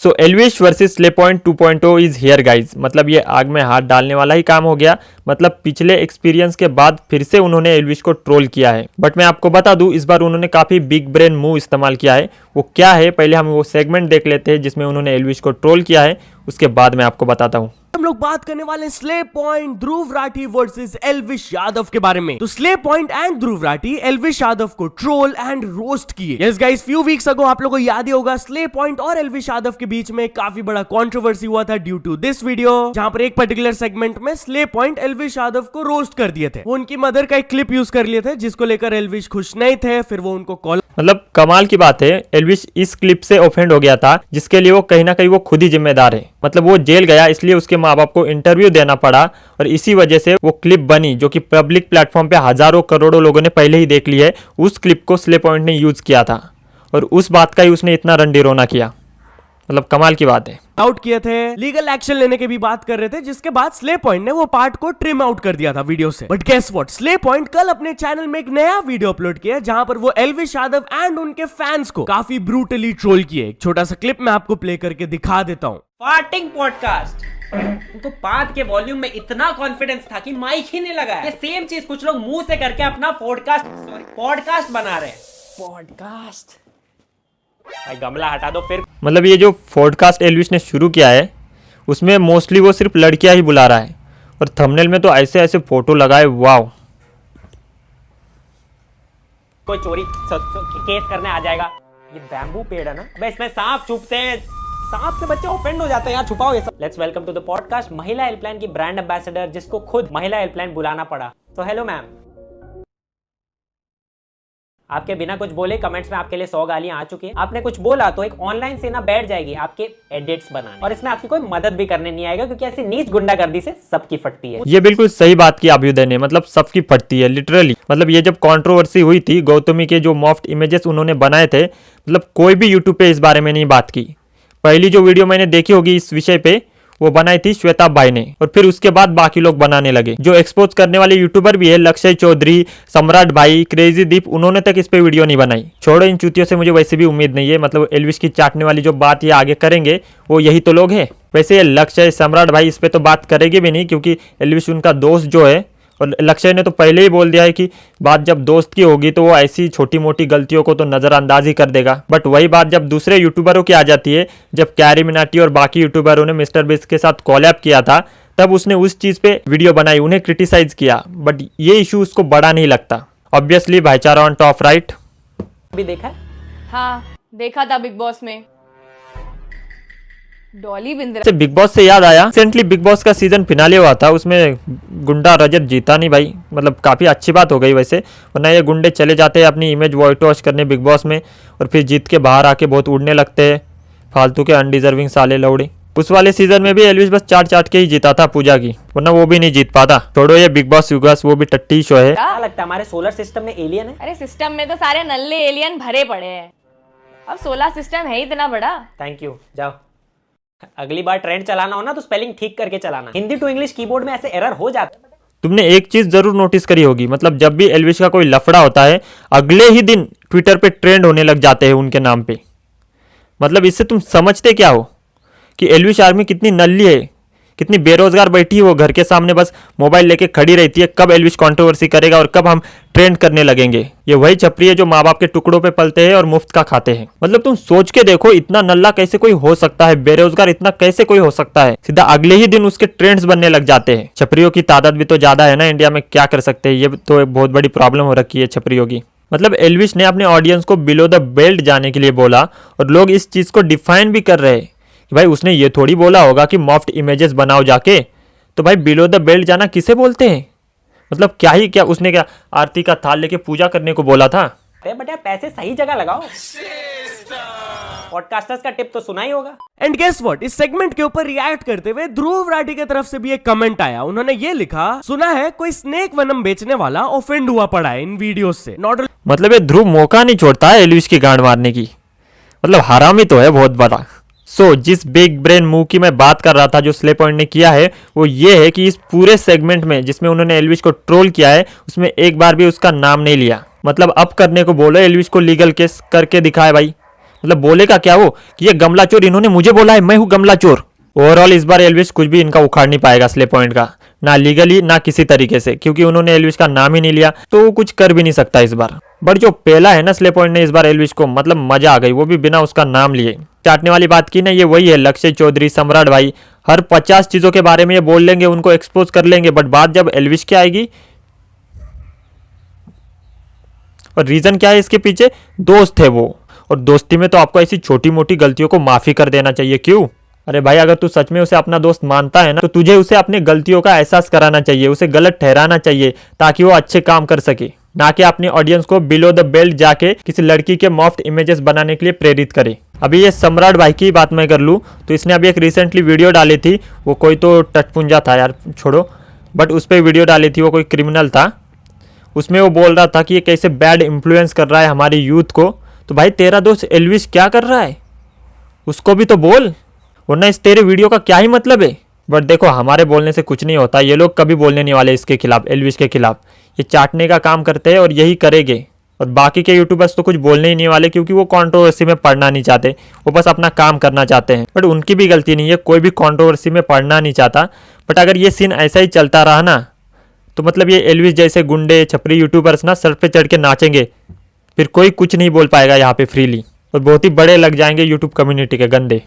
So Elvish versus slay point 2.0 is here guys. मतलब ये आग में हाथ डालने वाला ही काम हो गया। मतलब पिछले एक्सपीरियंस के बाद फिर से उन्होंने एल्विश को ट्रोल किया है। बट मैं आपको बता दूं, इस बार उन्होंने काफी बिग ब्रेन मूव इस्तेमाल किया है। वो क्या है, पहले हम वो सेगमेंट देख लेते हैं जिसमें उन्होंने एल्विश को ट्रोल किया है, उसके बाद मैं आपको बताता हूँ। हम लोग बात करने वाले slay point Dhruv Rathee versus Elvish Yadav के बारे में। तो slay point and Dhruv Rathee Elvish Yadav को ट्रोल एंड रोस्ट किए। Yes guys, few weeks ago आप लोगों को याद ही होगा, स्ले पॉइंट और एल्विश यादव के बीच में काफी बड़ा कंट्रोवर्सी हुआ था ड्यू टू दिस वीडियो, जहां पर एक पर्टिकुलर सेगमेंट में स्ले पॉइंट एल्विश यादव को रोस्ट कर दिए थे। वो उनकी मदर का एक क्लिप यूज कर लिए थे जिसको लेकर एल्विश खुश नहीं थे। फिर वो उनको कॉल, मतलब कमाल की बात है, एल्विश इस क्लिप से ऑफेंड हो गया था जिसके लिए वो कहीं ना कहीं वो खुद ही जिम्मेदार है। मतलब वो जेल गया, इसलिए उसके माँ बाप को इंटरव्यू देना पड़ा और इसी वजह से वो क्लिप बनी जो कि पब्लिक प्लेटफॉर्म पे हजारों करोड़ों लोगों ने पहले ही देख ली है। उस क्लिप को स्ले पॉइंट ने यूज किया था और उस बात का ही उसने इतना रंडीरोना किया। मतलब कमाल की बात है। आउट किए थे, लीगल एक्शन लेने की भी बात कर रहे थे, जिसके बाद स्ले पॉइंट ने वो पार्ट को ट्रिम आउट कर दिया था वीडियो से। But guess what, Slay Point कल अपने चैनल में एक नया वीडियो अपलोड किया जहां पर वो एल्विश यादव एंड उनके फैंस को काफी ब्रूटली ट्रोल किए। एक छोटा सा क्लिप मैं आपको प्ले करके दिखा देता हूँ। फार्टिंग पॉडकास्ट, उनको पाद के वॉल्यूम में इतना कॉन्फिडेंस था कि माइक ही नहीं लगाया। ये सेम चीज कुछ लोग मुंह से करके अपना पॉडकास्ट बना रहे हैं। पॉडकास्ट भाई गमला हटा दो फिर। मतलब ये जो पॉडकास्ट एल्विश ने शुरू किया है उसमें मोस्टली वो सिर्फ लड़कियां ही बुला रहा है और थंबनेल में तो ऐसे ऐसे फोटो लगाए। वाव, कोई चोरी केस करने आ जाएगा। ये बैम्बू पेड़ है ना, अबे इसमें सांप छुपते हैं, सांप से बच्चे ऑफेंड हो जाते हैं यार, छुपाओ ये सब। Let's welcome to the podcast महिला हेल्पलाइन की ब्रांड एम्बेसडर जिसको खुद महिला हेल्पलाइन बुलाना पड़ा। तो हेलो मैम, आपके बिना कुछ बोले कमेंट्स में आपके लिए 100 गालियां आ चुकी हैं। आपने कुछ बोला तो एक ऑनलाइन सेना बैठ जाएगी आपके एडिट्स बनाने, और इसमें आपकी कोई मदद भी करने नहीं आएगा क्योंकि ऐसी नीच गुंडागर्दी से सबकी फटती है। ये बिल्कुल सही बात की अभ्युदय ने, मतलब सबकी फटती है लिटरली। मतलब ये जब कंट्रोवर्सी हुई थी, गौतमी के जो मॉफ्ट इमेजेस उन्होंने बनाए थे, मतलब कोई भी यूट्यूब पे इस बारे में नहीं बात की। पहली जो वीडियो मैंने देखी होगी इस विषय पे वो बनाई थी श्वेता भाई ने, और फिर उसके बाद बाकी लोग बनाने लगे। जो एक्सपोज करने वाले यूट्यूबर भी है, लक्षय चौधरी, सम्राट भाई, क्रेजी दीप, उन्होंने तक इस पे वीडियो नहीं बनाई। छोड़ो, इन चूतियों से मुझे वैसे भी उम्मीद नहीं है। मतलब एल्विश की चाटने वाली जो बात ये आगे करेंगे वो यही तो लोग हैं। वैसे ये लक्षय, सम्राट भाई इस पे तो बात करेंगे भी नहीं क्योंकि एल्विश उनका दोस्त जो है, और लक्षय ने तो पहले ही बोल दिया है कि बात जब दोस्त की होगी तो वो ऐसी छोटी मोटी गलतियों को तो नजरअंदाज ही कर देगा। बट वही बात जब दूसरे यूट्यूबरों की आ जाती है, जब कैरी मिनाटी और बाकी यूट्यूबरों ने मिस्टर बीस्ट के साथ कोलैब किया था तब उसने उस चीज पे वीडियो बनाई, उन्हें क्रिटिसाइज किया। बट ये इशू उसको बड़ा नहीं लगता। ऑब्वियसली भाईचारा ऑन टॉप, राइट? भी देखा है? हाँ देखा था बिग बॉस में। डॉली बिंद्रा से बिग बॉस से याद आया, रिसेंटली बिग बॉस का सीजन फिनाले हुआ था, उसमें गुंडा रजत जीता नहीं भाई। मतलब काफी अच्छी बात हो गई वैसे, वरना ये गुंडे चले जाते हैं अपनी इमेज वाइट वॉश करने बिग बॉस में और फिर जीत के बाहर आके बहुत उड़ने लगते हैं, फालतू के अनडिजर्विंग साले लौड़े। उस वाले सीजन में भी एल्विश बस चाट के ही जीता था पूजा की, वरना वो भी नहीं जीत पाता। छोड़ो ये बिग बॉस युगस, वो भी टट्टी शो है। क्या लगता है हमारे सोलर सिस्टम में एलियन है? अरे सिस्टम में तो सारे नल्ले एलियन भरे पड़े हैं, अब सोलर सिस्टम है इतना बड़ा। थैंक यू, जाओ। अगली बार ट्रेंड चलाना हो ना तो स्पेलिंग ठीक करके चलाना। हिंदी टू इंग्लिश कीबोर्ड में ऐसे एरर हो जाते हैं। तुमने एक चीज जरूर नोटिस करी होगी, मतलब जब भी एल्विश का कोई लफड़ा होता है अगले ही दिन ट्विटर पे ट्रेंड होने लग जाते हैं उनके नाम पे। मतलब इससे तुम समझते क्या हो कि एल्विश आर्मी कितनी नल्ली है, कितनी बेरोजगार बैठी है वो घर के सामने, बस मोबाइल लेके खड़ी रहती है कब एल्विश कंट्रोवर्सी करेगा और कब हम ट्रेंड करने लगेंगे। ये वही छपरी है जो माँ बाप के टुकड़ों पे पलते हैं और मुफ्त का खाते हैं। मतलब तुम सोच के देखो, इतना नल्ला कैसे कोई हो सकता है, बेरोजगार इतना कैसे कोई हो सकता है। सीधा अगले ही दिन उसके ट्रेंड्स बनने लग जाते हैं। छपरियों की तादाद भी तो ज्यादा है ना इंडिया में, क्या कर सकते हैं। ये तो एक बहुत बड़ी प्रॉब्लम हो रखी है छपरियों की। मतलब एल्विश ने अपने ऑडियंस को बिलो द बेल्ट जाने के लिए बोला और लोग इस चीज को डिफाइन भी कर रहे हैं कि भाई उसने ये थोड़ी बोला होगा कि मॉफ्ट इमेजेस बनाओ जाके। तो भाई बिलो द बेल्ट जाना किसे बोलते हैं? मतलब क्या उसने क्या आरती का थाल लेके पूजा करने को बोला था? बट यार पैसे सही जगह लगाओ। पॉडकास्टर्स का टिप तो सुना ही होगा। एंड गेस व्हाट, इस सेगमेंट के ऊपर रिएक्ट करते हुए ध्रुव राठी की तरफ से भी एक कमेंट आया। उन्होंने ये लिखा, सुना है कोई स्नेक वेनम बेचने वाला ऑफेंड हुआ पड़ा है इन वीडियोस से। नॉट मतलब ये ध्रुव मौका नहीं छोड़ता है एल्विश की गांड मारने की। मतलब हरामी तो है बहुत बड़ा। जिस बिग ब्रेन मूव की मैं बात कर रहा था जो स्ले पॉइंट ने किया है वो ये है कि इस पूरे सेगमेंट में जिसमें उन्होंने एल्विश को ट्रोल किया है उसमें एक बार भी उसका नाम नहीं लिया। मतलब अब करने को बोलो, एल्विश को लीगल केस करके दिखाए भाई। मतलब बोलेगा क्या वो कि ये गमला चोर, इन्होंने मुझे बोला है, मैं हूँ गमला चोर। ओवरऑल इस बार एल्विश कुछ भी इनका उखाड़ नहीं पाएगा स्ले पॉइंट का, ना लीगली ना किसी तरीके से, क्योंकि उन्होंने एल्विश का नाम ही नहीं लिया, तो वो कुछ कर भी नहीं सकता इस बार। बट जो पहला है ना स्ले पॉइंट ने इस बार एल्विश को, मतलब मजा आ गई, वो भी बिना उसका नाम लिए। चाटने वाली बात की ना, ये वही है लक्ष्य चौधरी, सम्राट भाई, हर 50 चीजों के बारे में ये बोल लेंगे, उनको एक्सपोज कर लेंगे, बट बात जब एल्विश की आएगी, और रीजन क्या है इसके पीछे, दोस्त है वो, और दोस्ती में तो आपको ऐसी छोटी मोटी गलतियों को माफी कर देना चाहिए। क्यों? अरे भाई, अगर तू सच में उसे अपना दोस्त मानता है ना, तो तुझे उसे अपनी गलतियों का एहसास कराना चाहिए, उसे गलत ठहराना चाहिए, ताकि वो अच्छे काम कर सके, ना कि अपनी ऑडियंस को बिलो द बेल्ट जाके किसी लड़की के मॉफ्ट इमेजेस बनाने के लिए प्रेरित करे। अभी ये सम्राट भाई की बात मैं कर लूँ तो इसने अभी एक रिसेंटली वीडियो डाली थी, वो कोई तो टटपुंजा था यार, छोड़ो, बट उस पर वीडियो डाली थी, वो कोई क्रिमिनल था, उसमें वो बोल रहा था कि ये कैसे बैड इन्फ्लुएंस कर रहा है हमारी यूथ को। तो भाई तेरा दोस्त एल्विश क्या कर रहा है, उसको भी तो बोल, वरना इस तेरे वीडियो का क्या ही मतलब है। बट देखो, हमारे बोलने से कुछ नहीं होता, ये लोग कभी बोलने नहीं वाले इसके खिलाफ, एल्विश के खिलाफ। ये चाटने का काम करते हैं और यही करेंगे, और बाकी के यूट्यूबर्स तो कुछ बोलने ही नहीं वाले, क्योंकि वो कंट्रोवर्सी में पढ़ना नहीं चाहते, वो बस अपना काम करना चाहते हैं। बट उनकी भी गलती नहीं है, कोई भी कंट्रोवर्सी में पढ़ना नहीं चाहता। बट अगर ये सीन ऐसा ही चलता रहा ना, तो मतलब ये एल्विश जैसे गुंडे छपरी यूट्यूबर्स ना सर पे चढ़ के नाचेंगे, फिर कोई कुछ नहीं बोल पाएगा यहाँ पे फ्रीली, और बहुत ही बड़े लग जाएंगे यूट्यूब कम्युनिटी के गंदे।